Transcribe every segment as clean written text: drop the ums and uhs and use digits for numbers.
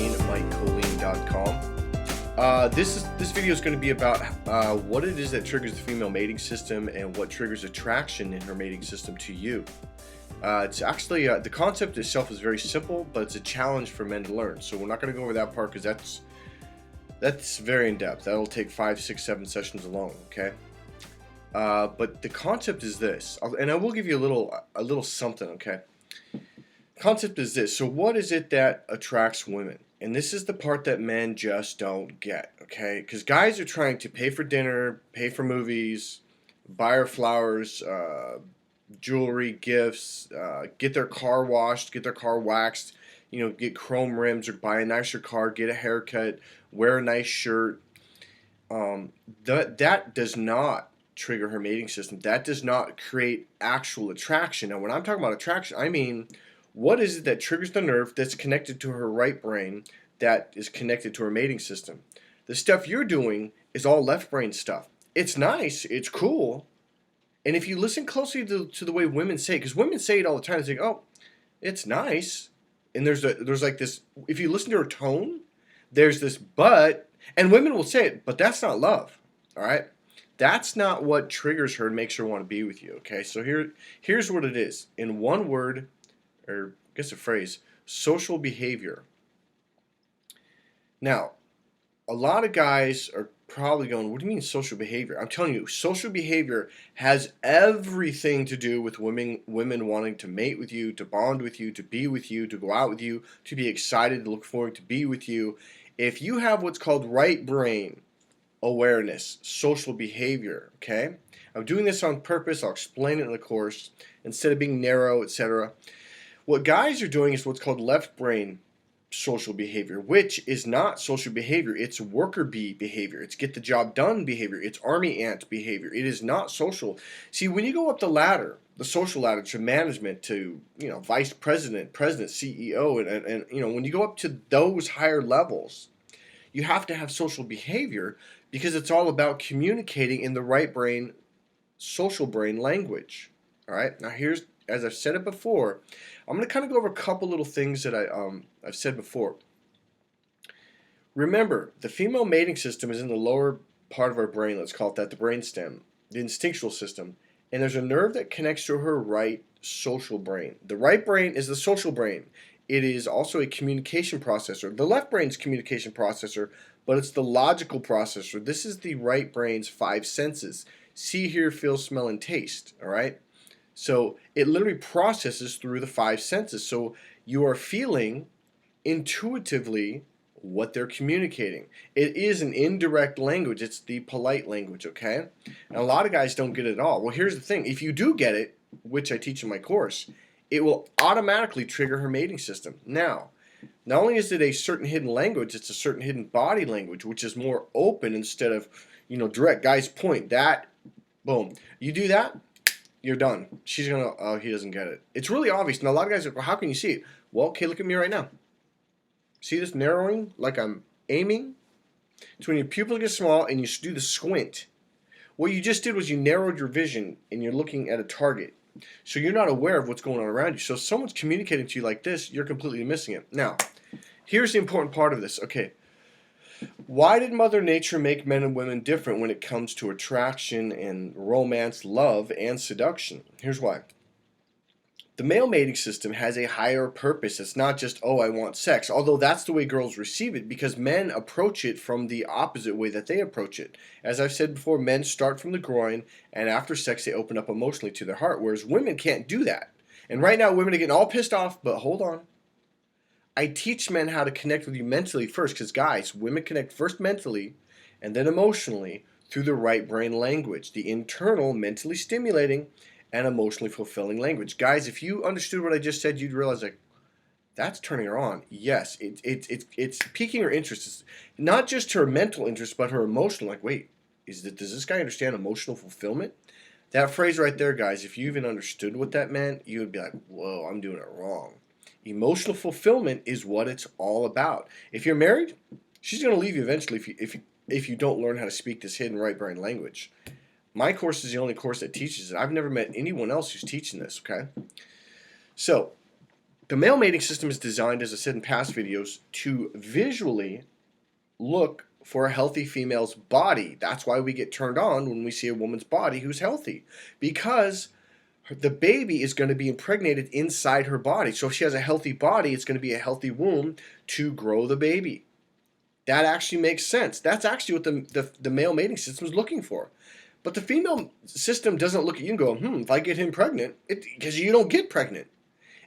MikeKollin.com. This video is going to be about what it is that triggers the female mating system and what triggers attraction in her mating system to you. It's actually the concept itself is very simple, but it's a challenge for men to learn. So we're not going to go over that part because that's very in depth. That'll take 5, 6, 7 sessions alone. Okay. But the concept is this, and I will give you a little something. Okay. Concept is this. So what is it that attracts women? And this is the part that men just don't get, okay? Because guys are trying to pay for dinner, pay for movies, buy her flowers, jewelry, gifts, get their car washed, get their car waxed, get chrome rims or buy a nicer car, get a haircut, wear a nice shirt. That does not trigger her mating system. That does not create actual attraction. Now, when I'm talking about attraction, I mean, what is it that triggers the nerve that's connected to her right brain that is connected to her mating system? The stuff you're doing is all left brain stuff. It's nice. It's cool. And if you listen closely to the way women say it, because women say it all the time, they say, oh, it's nice. And there's like this, if you listen to her tone, there's this but, and women will say it, but that's not love. All right? That's not what triggers her and makes her want to be with you. Okay? So here's what it is. In one word, or I guess a phrase, social behavior. Now, a lot of guys are probably going, what do you mean social behavior? I'm telling you, social behavior has everything to do with women wanting to mate with you, to bond with you, to be with you, to go out with you, to be excited, to look forward to be with you. If you have what's called right brain awareness, social behavior, okay? I'm doing this on purpose. I'll explain it in the course instead of being narrow, etc. What guys are doing is what's called left brain social behavior, which is not social behavior. It's worker bee behavior. It's get the job done behavior. It's army ant behavior. It is not social. See, when you go up the ladder, the social ladder to management, to vice president, president, CEO, and when you go up to those higher levels, you have to have social behavior because it's all about communicating in the right brain, social brain language. All right. Now here's, as I've said it before, I'm going to kind of go over a couple little things that I've said before. Remember, the female mating system is in the lower part of our brain. Let's call it that, the brainstem, the instinctual system. And there's a nerve that connects to her right social brain. The right brain is the social brain. It is also a communication processor. The left brain's communication processor, but it's the logical processor. This is the right brain's 5 senses: see, hear, feel, smell, and taste. All right? So it literally processes through the 5 senses. So you are feeling intuitively what they're communicating. It is an indirect language. It's the polite language, okay? And a lot of guys don't get it at all. Well, here's the thing. If you do get it, which I teach in my course, it will automatically trigger her mating system. Now, not only is it a certain hidden language, it's a certain hidden body language, which is more open instead of, direct. Guys, point that, boom. You do that, you're done. She's gonna, oh, he doesn't get it. It's really obvious. Now, a lot of guys are, well, how can you see it? Well, okay, look at me right now. See this narrowing, like I'm aiming? It's when your pupil gets small and you do the squint. What you just did was you narrowed your vision and you're looking at a target. So you're not aware of what's going on around you. So if someone's communicating to you like this, you're completely missing it. Now, here's the important part of this. Okay. Why did Mother Nature make men and women different when it comes to attraction and romance, love, and seduction? Here's why. The male mating system has a higher purpose. It's not just, oh, I want sex, although that's the way girls receive it, because men approach it from the opposite way that they approach it. As I've said before, men start from the groin, and after sex they open up emotionally to their heart, whereas women can't do that. And right now women are getting all pissed off, but hold on. I teach men how to connect with you mentally first, because guys, women connect first mentally and then emotionally through the right brain language, the internal, mentally stimulating and emotionally fulfilling language. Guys, if you understood what I just said, you'd realize, like, that's turning her on. Yes, it's piquing her interest. It's not just her mental interest, but her emotional. Like, wait, does this guy understand emotional fulfillment? That phrase right there, guys, if you even understood what that meant, you would be like, whoa, I'm doing it wrong. Emotional fulfillment is what it's all about. If you're married, she's going to leave you eventually if you don't learn how to speak this hidden right brain language. My course is the only course that teaches it. I've never met anyone else who's teaching this, okay? So, The male mating system is designed, as I said in past videos, to visually look for a healthy female's body. That's why we get turned on when we see a woman's body who's healthy, because the baby is going to be impregnated inside her body. So if she has a healthy body, it's going to be a healthy womb to grow the baby. That actually makes sense. That's actually what the male mating system is looking for. But the female system doesn't look at you and go, if I get him pregnant, because you don't get pregnant.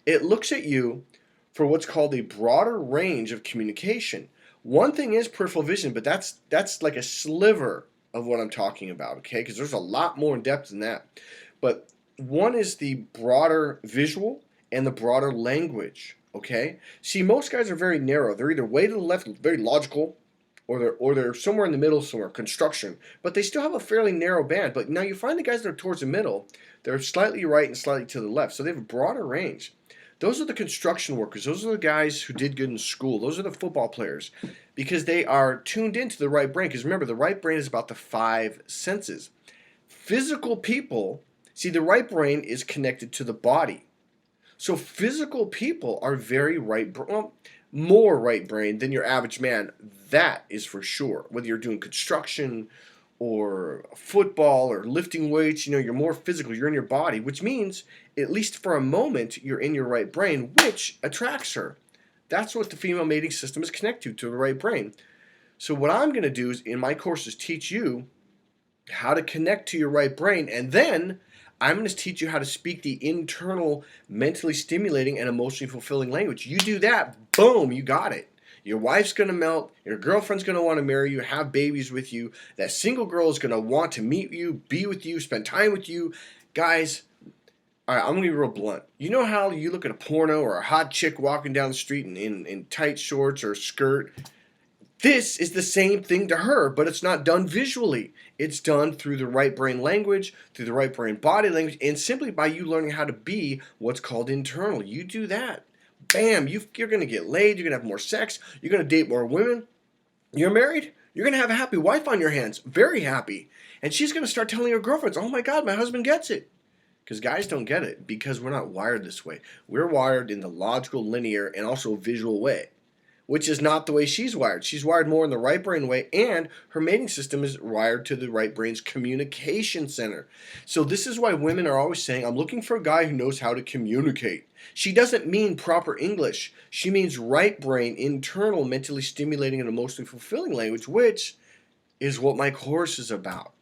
It looks at you for what's called a broader range of communication. One thing is peripheral vision, but that's like a sliver of what I'm talking about, okay? Because there's a lot more in depth than that. But one is the broader visual and the broader language, okay? See, most guys are very narrow. They're either way to the left, very logical, or they're somewhere in the middle somewhere, construction. But they still have a fairly narrow band. But now you find the guys that are towards the middle, they're slightly right and slightly to the left. So they have a broader range. Those are the construction workers. Those are the guys who did good in school. Those are the football players, because they are tuned into the right brain. Because remember, the right brain is about the 5 senses. Physical people, see, the right brain is connected to the body. So physical people are very more right brain than your average man. That is for sure. Whether you're doing construction or football or lifting weights, you're more physical. You're in your body, which means, at least for a moment, you're in your right brain, which attracts her. That's what the female mating system is connected to the right brain. So what I'm going to do is, in my courses, teach you how to connect to your right brain, and then I'm going to teach you how to speak the internal, mentally stimulating, and emotionally fulfilling language. You do that, boom, you got it. Your wife's going to melt. Your girlfriend's going to want to marry you, have babies with you. That single girl is going to want to meet you, be with you, spend time with you. Guys, all right, I'm going to be real blunt. You know how you look at a porno or a hot chick walking down the street in tight shorts or skirt? This is the same thing to her, but it's not done visually. It's done through the right brain language, through the right brain body language, and simply by you learning how to be what's called internal. You do that. Bam, you're going to get laid, you're going to have more sex, you're going to date more women. You're married, you're going to have a happy wife on your hands, very happy. And she's going to start telling her girlfriends, oh my God, my husband gets it. Because guys don't get it, because we're not wired this way. We're wired in the logical, linear, and also visual way, which is not the way she's wired. She's wired more in the right brain way, and her mating system is wired to the right brain's communication center. So this is why women are always saying, I'm looking for a guy who knows how to communicate. She doesn't mean proper English. She means right brain, internal, mentally stimulating, and emotionally fulfilling language, which is what my course is about.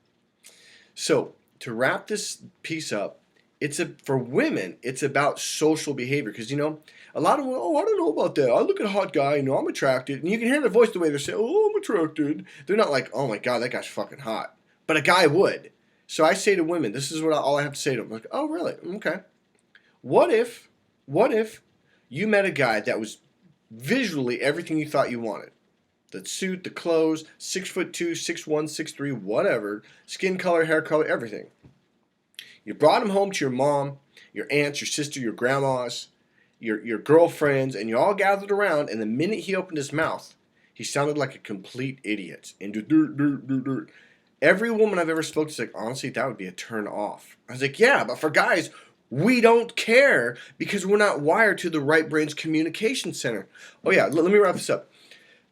So to wrap this piece up, for women, it's about social behavior. Because, a lot of women, I don't know about that. I look at a hot guy, I'm attracted. And you can hear their voice the way they're saying, I'm attracted. They're not like, oh my God, that guy's fucking hot. But a guy would. So I say to women, this is all I have to say to them. Like, oh, really? Okay. What if you met a guy that was visually everything you thought you wanted? The suit, the clothes, 6'2", 6'1", 6'3", whatever, skin color, hair color, everything. You brought him home to your mom, your aunts, your sister, your grandmas, your girlfriends, and you all gathered around, and the minute he opened his mouth, he sounded like a complete idiot. And every woman I've ever spoken to is like, honestly, that would be a turn off. I was like, yeah, but for guys, we don't care because we're not wired to the right brain's communication center. Oh yeah, let me wrap this up.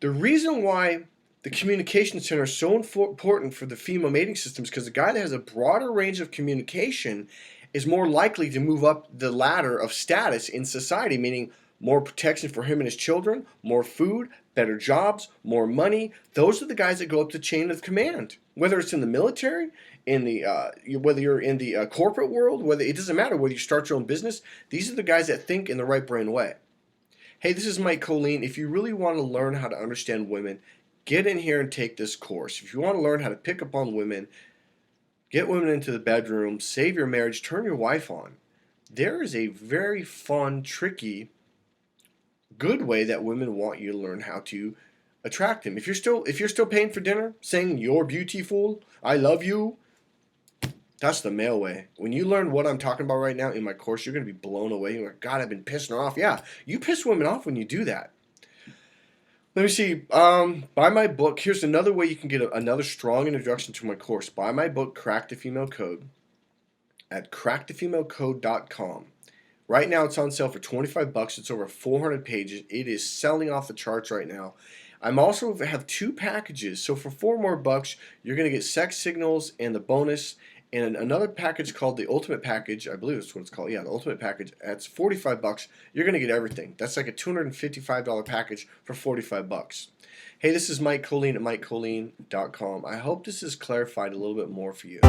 The reason why the communication center is so important for the female mating system is because the guy that has a broader range of communication is more likely to move up the ladder of status in society, meaning more protection for him and his children, more food, better jobs, more money. Those are the guys that go up the chain of command. Whether it's in the military, whether you're in the corporate world, it doesn't matter whether you start your own business. These are the guys that think in the right brain way. Hey, this is Mike Kollin. If you really want to learn how to understand women, get in here and take this course. If you want to learn how to pick up on women, get women into the bedroom, save your marriage, turn your wife on, there is a very fun, tricky, good way that women want you to learn how to attract them. If you're still paying for dinner, saying you're beautiful, I love you, that's the male way. When you learn what I'm talking about right now in my course, you're going to be blown away. You're like, God, I've been pissing her off. Yeah, you piss women off when you do that. Let me see. Buy my book. Here's another way you can get another strong introduction to my course. Buy my book, Crack the Female Code, at crackthefemalecode.com. Right now, it's on sale for $25. It's over 400 pages. It is selling off the charts right now. I'm also have two packages. So for $4 more, you're going to get sex signals and the bonus, and another package called the Ultimate Package. I believe that's what it's called. Yeah, the Ultimate Package. That's $45. You're going to get everything. That's like a $255 package for $45. Hey, this is Mike Kollin at MikeKollin.com. I hope this has clarified a little bit more for you.